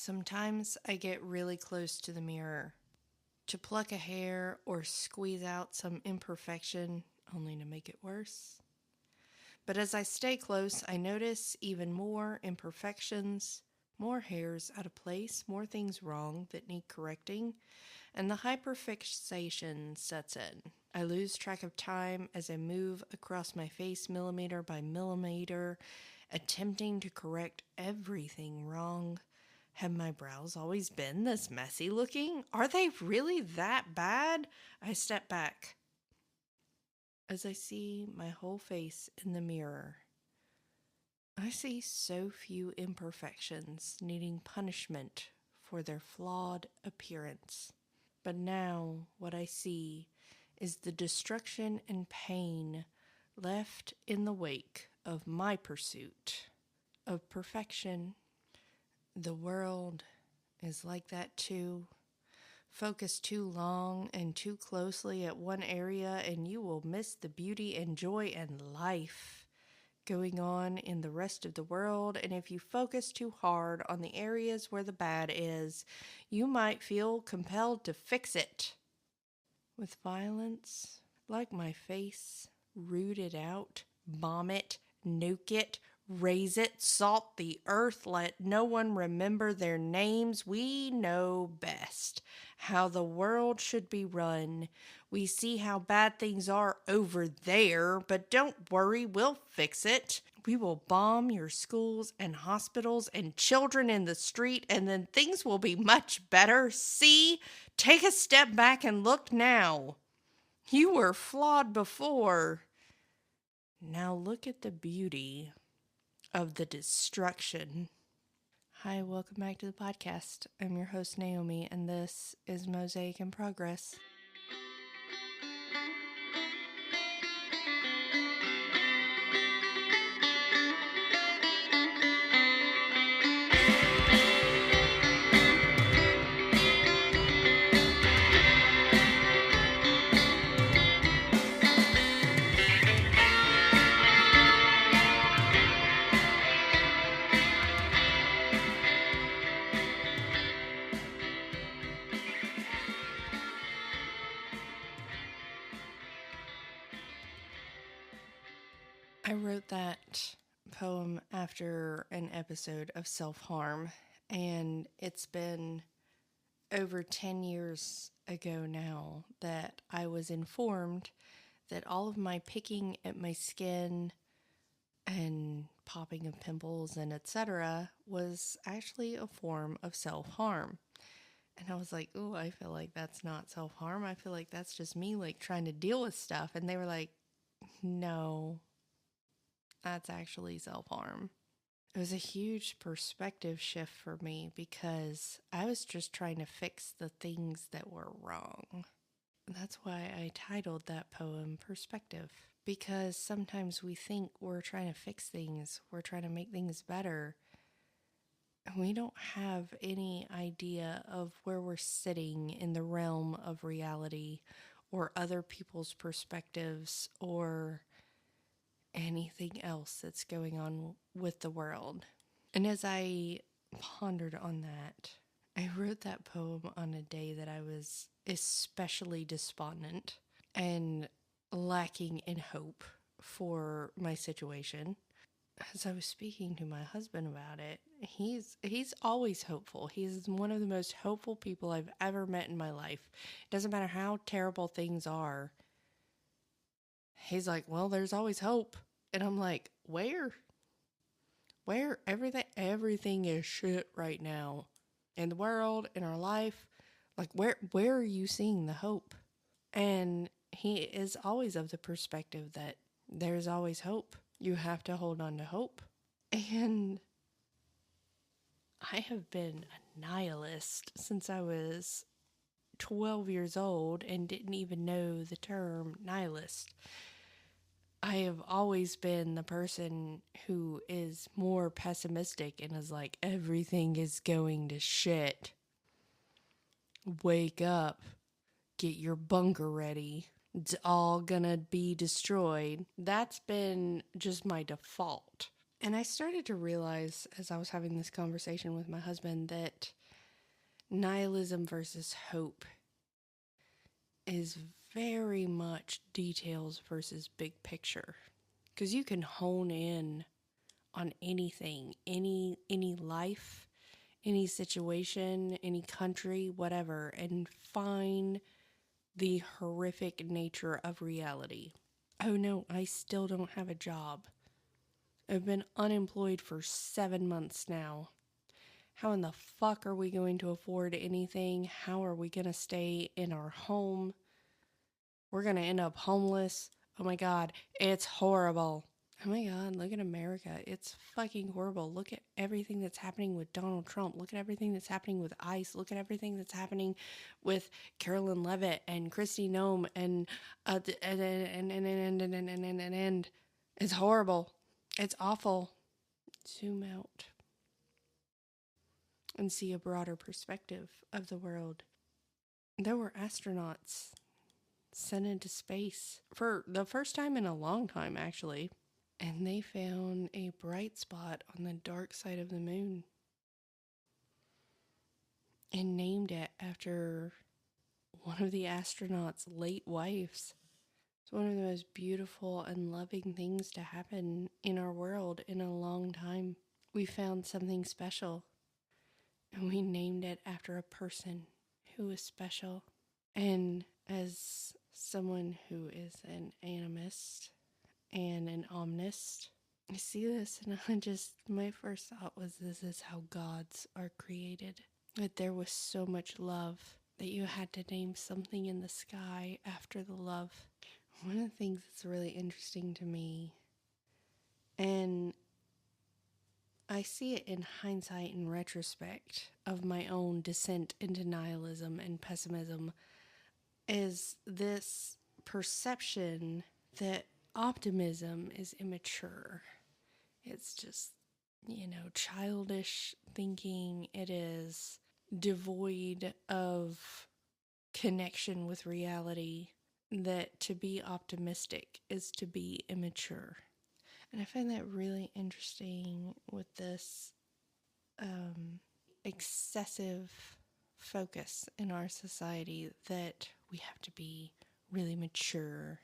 Sometimes I get really close to the mirror to pluck a hair or squeeze out some imperfection, only to make it worse. But as I stay close, I notice even more imperfections, more hairs out of place, more things wrong that need correcting, and the hyperfixation sets in. I lose track of time as I move across my face millimeter by millimeter, attempting to correct everything wrong. Have my brows always been this messy looking? Are they really that bad? I step back as I see my whole face in the mirror. I see so few imperfections needing punishment for their flawed appearance. But now what I see is the destruction and pain left in the wake of my pursuit of perfection. The world is like that too. Focus too long and too closely at one area and you will miss the beauty and joy and life going on in the rest of the world. And if you focus too hard on the areas where the bad is, you might feel compelled to fix it with violence, like my face, root it out, bomb it, nuke it, raise it, salt the earth, let no one remember their names. We know best how the world should be run. We see how bad things are over there, but don't worry, we'll fix it. We will bomb your schools and hospitals and children in the street, and then things will be much better. See? Take a step back and look now. You were flawed before. Now look at the beauty of the destruction. Hi, welcome back to the podcast. I'm your host, Naomi, and this is Mosaic in Progress. I wrote that poem after an episode of self-harm, and it's been over 10 years ago now that I was informed that all of my picking at my skin and popping of pimples and etc. was actually a form of self-harm. And I was like, "Ooh, I feel like that's not self-harm. I feel like that's just me like trying to deal with stuff." And they were like, "No, that's actually self-harm." It was a huge perspective shift for me because I was just trying to fix the things that were wrong. That's why I titled that poem Perspective. Because sometimes we think we're trying to fix things, we're trying to make things better. And we don't have any idea of where we're sitting in the realm of reality or other people's perspectives or anything else that's going on with the world. And as I pondered on that, I wrote that poem on a day that I was especially despondent and lacking in hope for my situation. As I was speaking to my husband about it, he's always hopeful. He's one of the most hopeful people I've ever met in my life. It doesn't matter how terrible things are. He's like, "Well, there's always hope." And I'm like, "Where? Where? Everything is shit right now. In the world, in our life. Like where are you seeing the hope?" And he is always of the perspective that there's always hope. You have to hold on to hope. And I have been a nihilist since I was 12 years old and didn't even know the term nihilist. I have always been the person who is more pessimistic and is like, everything is going to shit. Wake up. Get your bunker ready. It's all gonna be destroyed. That's been just my default. And I started to realize as I was having this conversation with my husband that nihilism versus hope is very much details versus big picture. Because you can hone in on anything, any life, any situation, any country, whatever, and find the horrific nature of reality. Oh no, I still don't have a job. I've been unemployed for 7 months now. How in the fuck are we going to afford anything? How are we going to stay in our home? We're going to end up homeless. Oh my God, it's horrible. Oh my God, look at America. It's fucking horrible. Look at everything that's happening with Donald Trump. Look at everything that's happening with ICE. Look at everything that's happening with Carolyn Levitt and Kristi Noem and it's horrible. It's awful. Zoom out and see a broader perspective of the world. There were astronauts sent into space for the first time in a long time, actually. And they found a bright spot on the dark side of the moon and named it after one of the astronauts' late wives. It's one of the most beautiful and loving things to happen in our world in a long time. We found something special, and we named it after a person who was special. And as someone who is an animist and an omnist, I see this and my first thought was, this is how gods are created. That there was so much love that you had to name something in the sky after the love. One of the things that's really interesting to me, and I see it in hindsight and retrospect of my own descent into nihilism and pessimism, is this perception that optimism is immature. It's just, childish thinking. It is devoid of connection with reality, that to be optimistic is to be immature. And I find that really interesting with this excessive focus in our society that we have to be really mature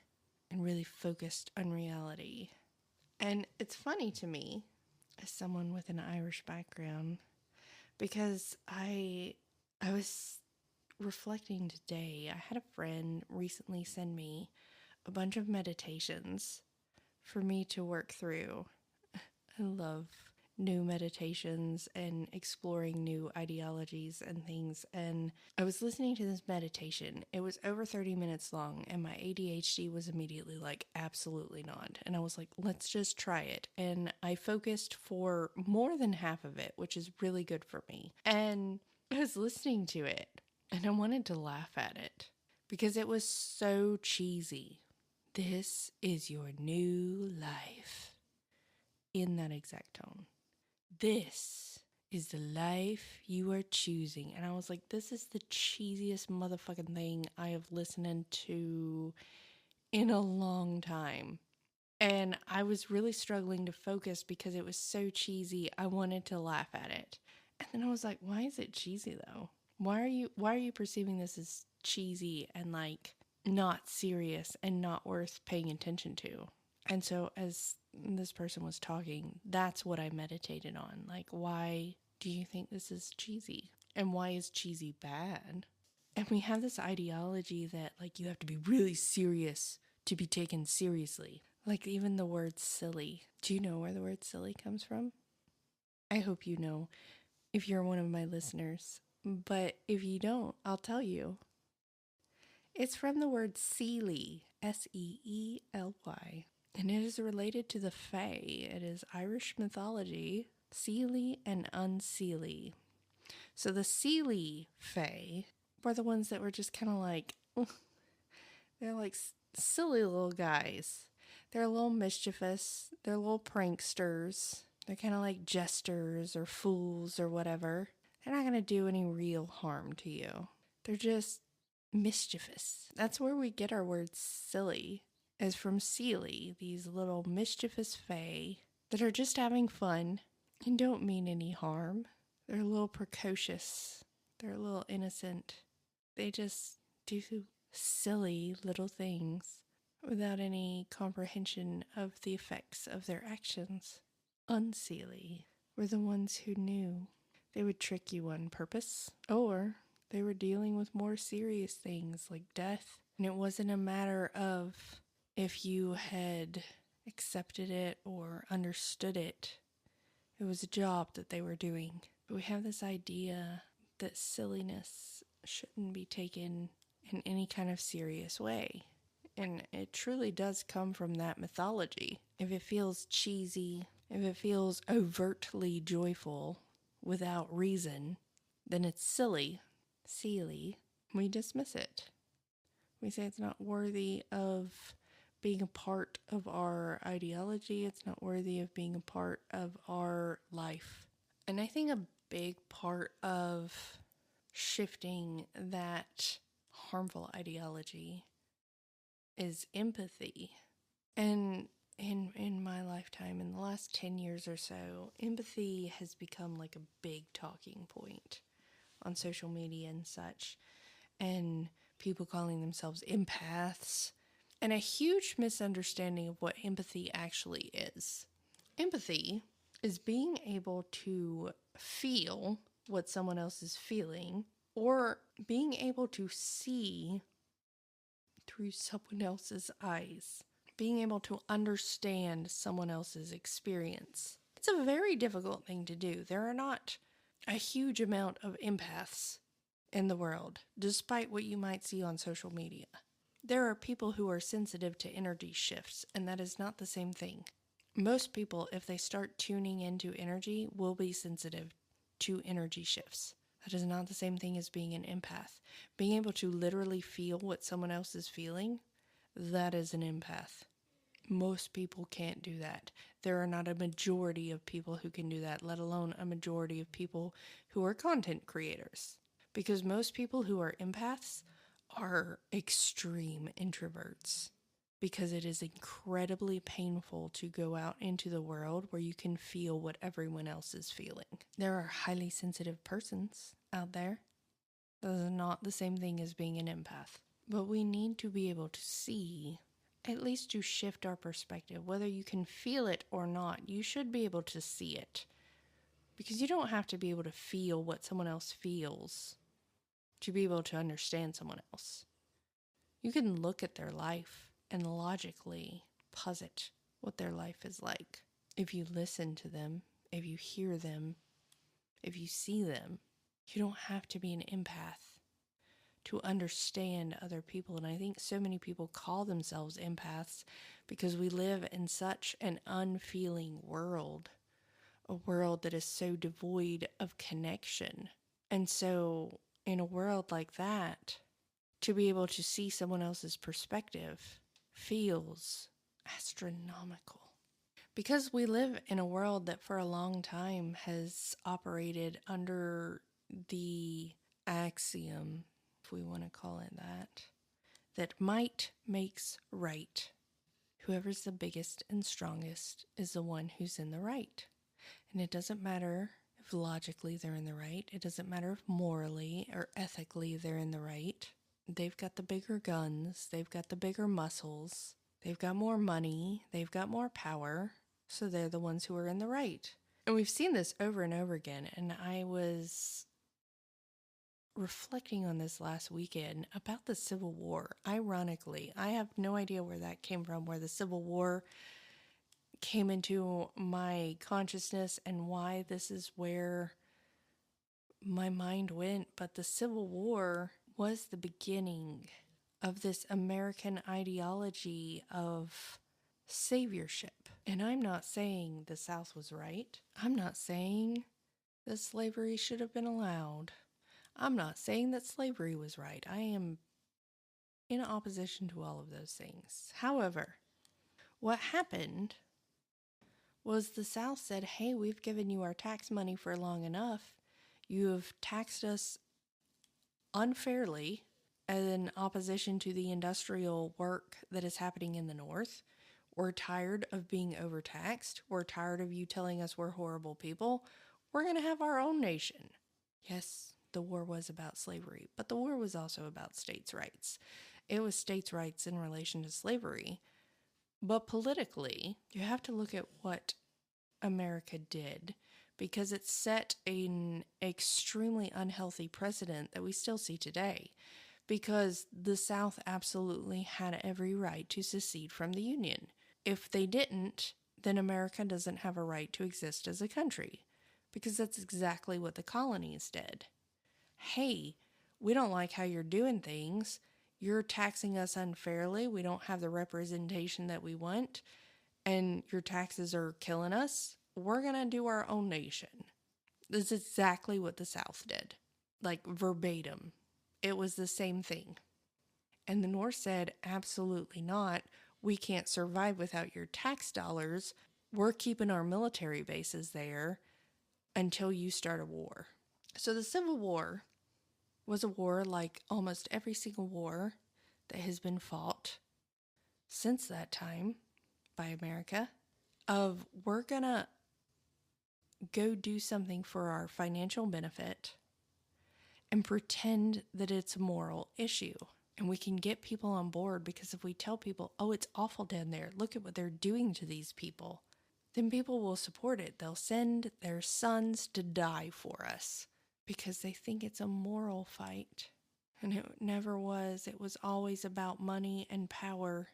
and really focused on reality. And it's funny to me, as someone with an Irish background, because I was reflecting today. I had a friend recently send me a bunch of meditations for me to work through. I love new meditations and exploring new ideologies and things. And I was listening to this meditation. It was over 30 minutes long, and my ADHD was immediately like, absolutely not. And I was like, let's just try it. And I focused for more than half of it, which is really good for me. And I was listening to it, and I wanted to laugh at it because it was so cheesy. This is your new life. In that exact tone. This is the life you are choosing. And I was like, this is the cheesiest motherfucking thing I have listened to in a long time. And I was really struggling to focus because it was so cheesy. I wanted to laugh at it. And then I was like, why is it cheesy though? Why are you perceiving this as cheesy and like not serious and not worth paying attention to? And so as this person was talking, that's what I meditated on. Like, why do you think this is cheesy? And why is cheesy bad? And we have this ideology that like you have to be really serious to be taken seriously. Like even the word silly. Do you know where the word silly comes from? I hope you know if you're one of my listeners. But if you don't, I'll tell you. It's from the word Seely, Seely. And it is related to the Fae. It is Irish mythology, Seelie and Unseelie. So the Seelie Fae were the ones that were just kind of like, they're like silly little guys. They're a little mischievous. They're little pranksters. They're kind of like jesters or fools or whatever. They're not going to do any real harm to you. They're just mischievous. That's where we get our word silly. Is from Seelie, these little mischievous fae that are just having fun and don't mean any harm. They're a little precocious. They're a little innocent. They just do silly little things without any comprehension of the effects of their actions. Unseelie were the ones who knew. They would trick you on purpose, or they were dealing with more serious things like death. And it wasn't a matter of if you had accepted it or understood it. It was a job that they were doing. But we have this idea that silliness shouldn't be taken in any kind of serious way. And it truly does come from that mythology. If it feels cheesy, if it feels overtly joyful without reason, then it's silly. We dismiss it. We say it's not worthy of being a part of our ideology. It's not worthy of being a part of our life. And I think a big part of shifting that harmful ideology is empathy. And in my lifetime, in the last 10 years or so, empathy has become like a big talking point on social media and such. And people calling themselves empaths. And a huge misunderstanding of what empathy actually is. Empathy is being able to feel what someone else is feeling, or being able to see through someone else's eyes, being able to understand someone else's experience. It's a very difficult thing to do. There are not a huge amount of empaths in the world, despite what you might see on social media. There are people who are sensitive to energy shifts, and that is not the same thing. Most people, if they start tuning into energy, will be sensitive to energy shifts. That is not the same thing as being an empath. Being able to literally feel what someone else is feeling, that is an empath. Most people can't do that. There are not a majority of people who can do that, let alone a majority of people who are content creators. Because most people who are empaths are extreme introverts. Because it is incredibly painful to go out into the world where you can feel what everyone else is feeling. There are highly sensitive persons out there. That is not the same thing as being an empath. But we need to be able to see, at least to shift our perspective. Whether you can feel it or not, you should be able to see it. Because you don't have to be able to feel what someone else feels to be able to understand someone else. You can look at their life and logically posit what their life is like. If you listen to them, if you hear them, if you see them, you don't have to be an empath to understand other people. And I think so many people call themselves empaths because we live in such an unfeeling world, a world that is so devoid of connection. And so in a world like that, to be able to see someone else's perspective feels astronomical. Because we live in a world that for a long time has operated under the axiom, if we want to call it that might makes right. Whoever's the biggest and strongest is the one who's in the right. And it doesn't matter if logically they're in the right. It doesn't matter if morally or ethically they're in the right. They've got the bigger guns. They've got the bigger muscles. They've got more money. They've got more power. So they're the ones who are in the right. And we've seen this over and over again. And I was reflecting on this last weekend about the Civil War. Ironically, I have no idea where that came from, where the Civil War came into my consciousness and why this is where my mind went. But the Civil War was the beginning of this American ideology of saviorship. And I'm not saying the South was right. I'm not saying that slavery should have been allowed. I'm not saying that slavery was right. I am in opposition to all of those things. However, what happened was the South said, hey, we've given you our tax money for long enough. You have taxed us unfairly in opposition to the industrial work that is happening in the North. We're tired of being overtaxed. We're tired of you telling us we're horrible people. We're going to have our own nation. Yes, the war was about slavery, but the war was also about states' rights. It was states' rights in relation to slavery. But politically, you have to look at what America did, because it set an extremely unhealthy precedent that we still see today, because the South absolutely had every right to secede from the Union. If they didn't, then America doesn't have a right to exist as a country, because that's exactly what the colonies did. Hey, we don't like how you're doing things. You're taxing us unfairly. We don't have the representation that we want, and your taxes are killing us. We're going to do our own nation. This is exactly what the South did. Like verbatim. It was the same thing. And the North said, absolutely not. We can't survive without your tax dollars. We're keeping our military bases there until you start a war. So the Civil War was a war like almost every single war that has been fought since that time by America, of we're gonna go do something for our financial benefit and pretend that it's a moral issue. And we can get people on board, because if we tell people, oh, it's awful down there, look at what they're doing to these people, then people will support it. They'll send their sons to die for us because they think it's a moral fight. And it never was. It was always about money and power.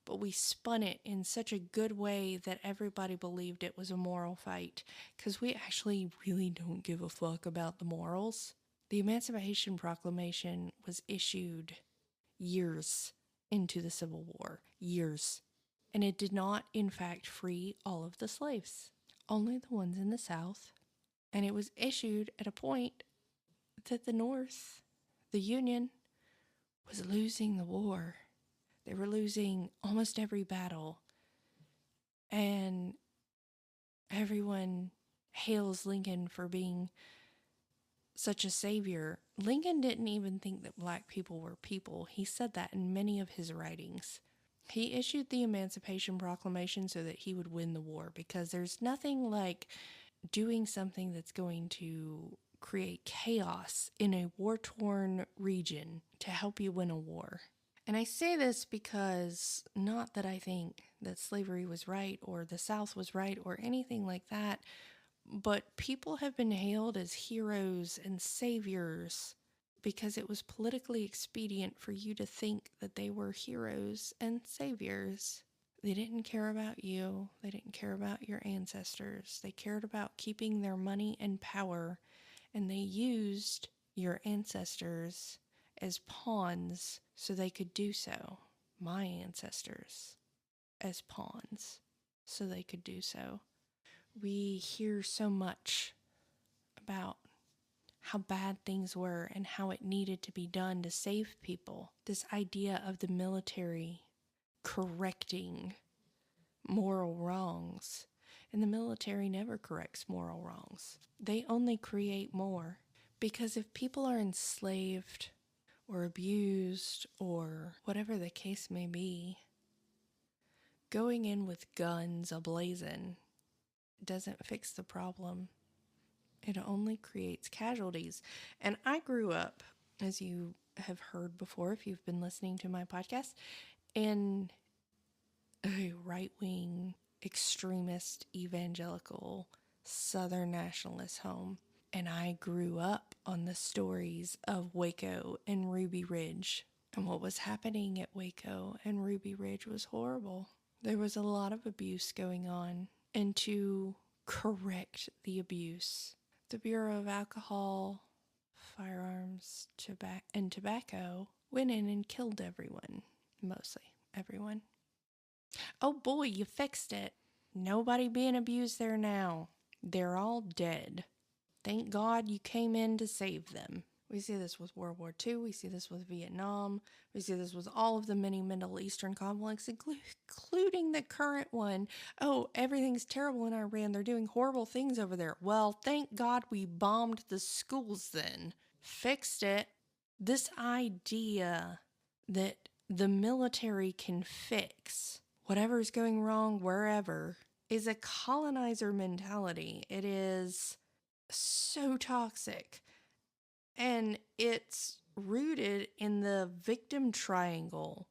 But we spun it in such a good way that everybody believed it was a moral fight, because we actually really don't give a fuck about the morals. The Emancipation Proclamation was issued years into the Civil War. Years. And it did not, in fact, free all of the slaves. Only the ones in the South. And it was issued at a point that the North, the Union, was losing the war. They were losing almost every battle. And everyone hails Lincoln for being such a savior. Lincoln didn't even think that black people were people. He said that in many of his writings. He issued the Emancipation Proclamation so that he would win the war, because there's nothing like doing something that's going to create chaos in a war-torn region to help you win a war. And I say this because, not that I think that slavery was right or the South was right or anything like that, but people have been hailed as heroes and saviors because it was politically expedient for you to think that they were heroes and saviors. They didn't care about you. They didn't care about your ancestors. They cared about keeping their money and power, and they used your ancestors as pawns so they could do so. My ancestors as pawns so they could do so. We hear so much about how bad things were and how it needed to be done to save people. This idea of the military correcting moral wrongs. And the military never corrects moral wrongs. They only create more. Because if people are enslaved or abused or whatever the case may be, going in with guns ablazing doesn't fix the problem. It only creates casualties. And I grew up, as you have heard before if you've been listening to my podcast, in a right-wing, extremist, evangelical, Southern nationalist home. And I grew up on the stories of Waco and Ruby Ridge. And what was happening at Waco and Ruby Ridge was horrible. There was a lot of abuse going on. And to correct the abuse, the Bureau of Alcohol, Firearms, and Tobacco went in and killed everyone. Mostly everyone. Oh boy, you fixed it. Nobody being abused there now. They're all dead. Thank God you came in to save them. We see this with World War II. We see this with Vietnam. We see this with all of the many Middle Eastern conflicts, including the current one. Oh, everything's terrible in Iran. They're doing horrible things over there. Well, thank God we bombed the schools then. Fixed it. This idea that the military can fix whatever's going wrong wherever is a colonizer mentality. It is so toxic. And it's rooted in the victim triangle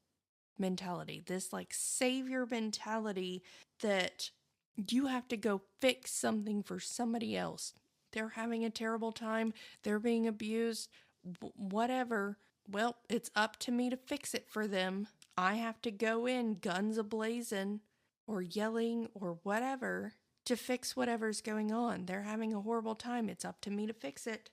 mentality, this like savior mentality that you have to go fix something for somebody else. They're having a terrible time, they're being abused, whatever. Well, it's up to me to fix it for them. I have to go in guns a-blazing or yelling or whatever to fix whatever's going on. They're having a horrible time. It's up to me to fix it.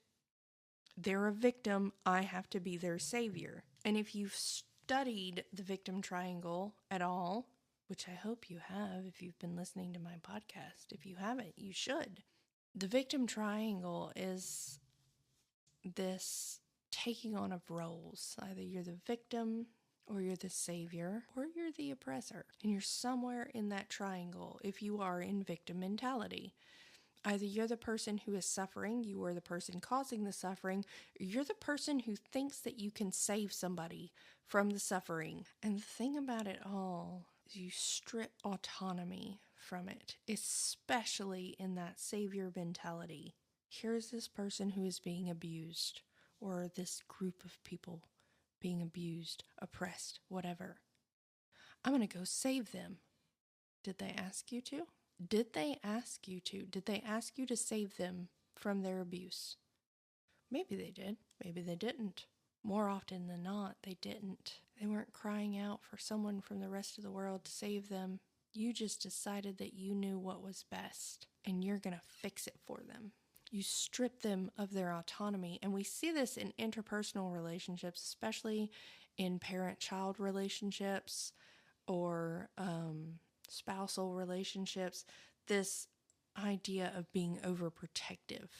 They're a victim. I have to be their savior. And if you've studied the victim triangle at all, which I hope you have if you've been listening to my podcast. If you haven't, you should. The victim triangle is this taking on of roles. Either you're the victim, or you're the savior, or you're the oppressor. And you're somewhere in that triangle if you are in victim mentality. Either you're the person who is suffering, you are the person causing the suffering, or you're the person who thinks that you can save somebody from the suffering. And the thing about it all is you strip autonomy from it, especially in that savior mentality. Here's this person who is being abused, or this group of people being abused, oppressed, whatever. I'm going to go save them. Did they ask you to? Did they ask you to? Did they ask you to save them from their abuse? Maybe they did. Maybe they didn't. More often than not, they didn't. They weren't crying out for someone from the rest of the world to save them. You just decided that you knew what was best, and you're going to fix it for them. You strip them of their autonomy, and we see this in interpersonal relationships, especially in parent-child relationships or spousal relationships, this idea of being overprotective.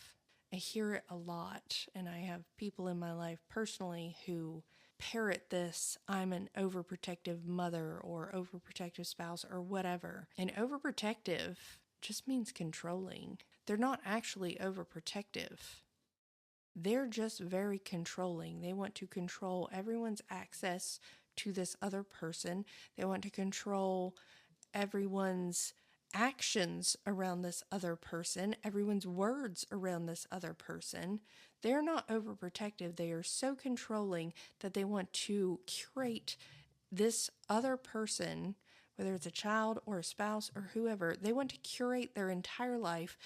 I hear it a lot, and I have people in my life personally who parrot this, I'm an overprotective mother or overprotective spouse or whatever. And overprotective just means controlling. They're not actually overprotective. They're just very controlling. They want to control everyone's access to this other person. They want to control everyone's actions around this other person, everyone's words around this other person. They're not overprotective. They are so controlling that they want to curate this other person, whether it's a child or a spouse or whoever, they want to curate their entire life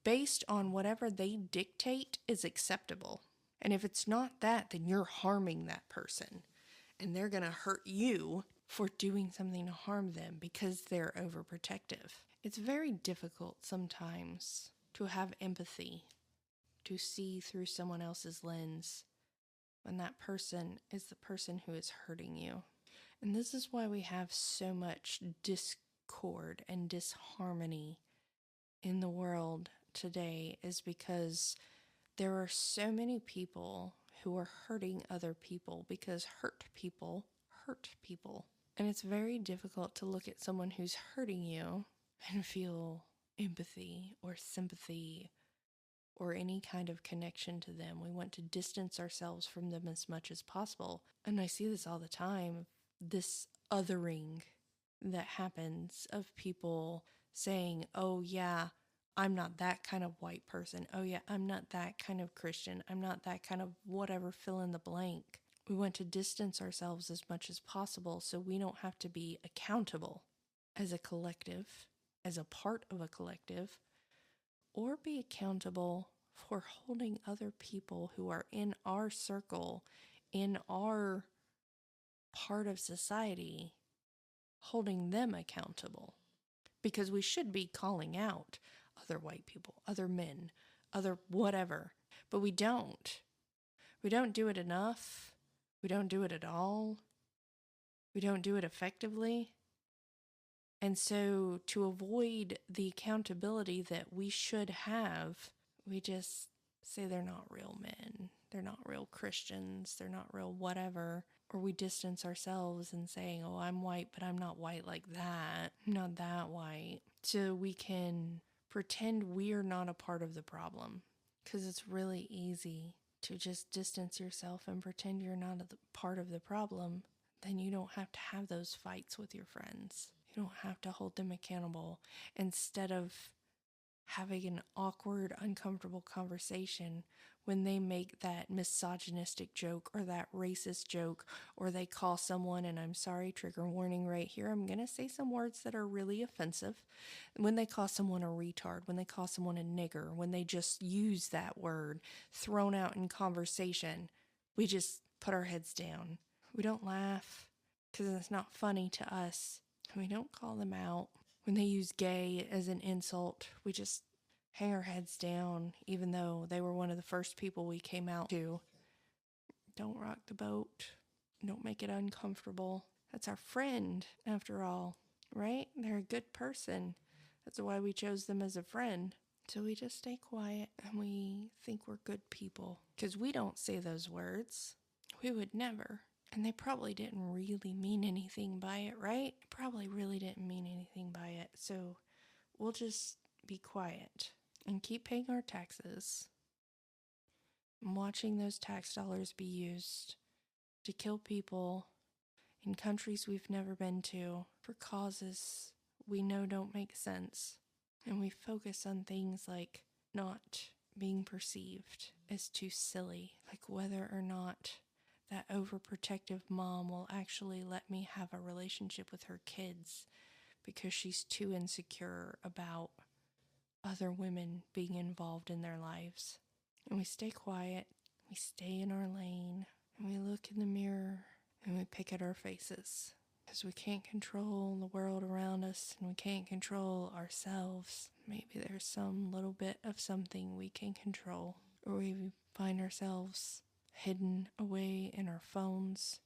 based on whatever they dictate is acceptable. And if it's not that, then you're harming that person. And they're going to hurt you for doing something to harm them because they're overprotective. It's very difficult sometimes to have empathy, to see through someone else's lens when that person is the person who is hurting you. And this is why we have so much discord and disharmony in the world today, is because there are so many people who are hurting other people because hurt people hurt people. And it's very difficult to look at someone who's hurting you and feel empathy or sympathy or any kind of connection to them. We want to distance ourselves from them as much as possible. And I see this all the time, this othering that happens of people saying, oh yeah, I'm not that kind of white person. Oh yeah, I'm not that kind of Christian. I'm not that kind of whatever, fill in the blank. We want to distance ourselves as much as possible so we don't have to be accountable as a collective, as a part of a collective, or be accountable for holding other people who are in our circle, in our part of society, holding them accountable. Because we should be calling out other white people, other men, other whatever, but we don't. We don't do it enough. We don't do it at all. We don't do it effectively. And so to avoid the accountability that we should have, we just say they're not real men. They're not real Christians. They're not real whatever. Or we distance ourselves and saying, oh, I'm white, but I'm not white like that. I'm not that white. So we can pretend we're not a part of the problem, because it's really easy to just distance yourself and pretend you're not a part of the problem. Then you don't have to have those fights with your friends. You You don't have to hold them accountable. Instead of having an awkward, uncomfortable conversation when they make that misogynistic joke or that racist joke, or they call someone, and I'm sorry, trigger warning right here, I'm going to say some words that are really offensive. When they call someone a retard, when they call someone a nigger, when they just use that word thrown out in conversation, we just put our heads down. We don't laugh because it's not funny to us. We don't call them out. When they use gay as an insult, we just hang our heads down, even though they were one of the first people we came out to. Don't rock the boat. Don't make it uncomfortable. That's our friend, after all, right? They're a good person. That's why we chose them as a friend. So we just stay quiet and we think we're good people. Because we don't say those words. We would never. And they probably didn't really mean anything by it, right? Probably really didn't mean anything by it. So we'll just be quiet and keep paying our taxes. And watching those tax dollars be used to kill people in countries we've never been to for causes we know don't make sense. And we focus on things like not being perceived as too silly, like whether or not that overprotective mom will actually let me have a relationship with her kids because she's too insecure about other women being involved in their lives. And we stay quiet, we stay in our lane, and we look in the mirror and we pick at our faces. Because we can't control the world around us and we can't control ourselves. Maybe there's some little bit of something we can control, or we find ourselves hidden away in our phones,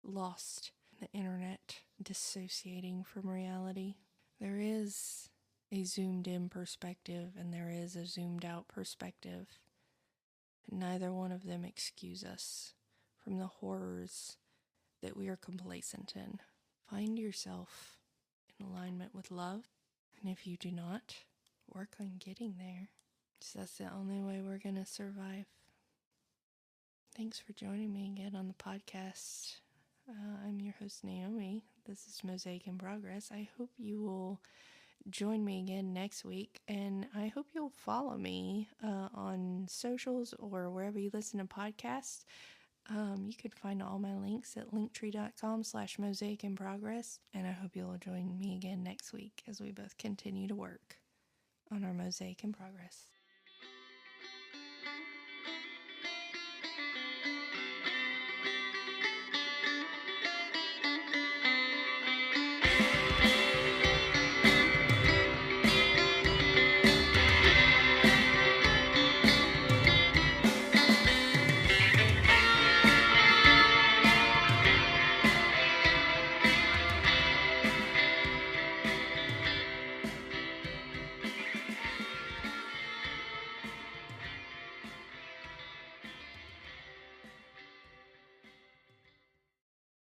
lost in the internet, dissociating from reality. There is a zoomed in perspective and there is a zoomed out perspective. And neither one of them excuse us from the horrors that we are complacent in. Find yourself in alignment with love. And if you do not, work on getting there. So that's the only way we're going to survive. Thanks for joining me again on the podcast. I'm your host, Naomi. This is Mosaic in Progress. I hope you will join me again next week, and I hope you'll follow me on socials or wherever you listen to podcasts. You can find all my links at linktree.com/mosaic in progress, and I hope you'll join me again next week as we both continue to work on our Mosaic in Progress.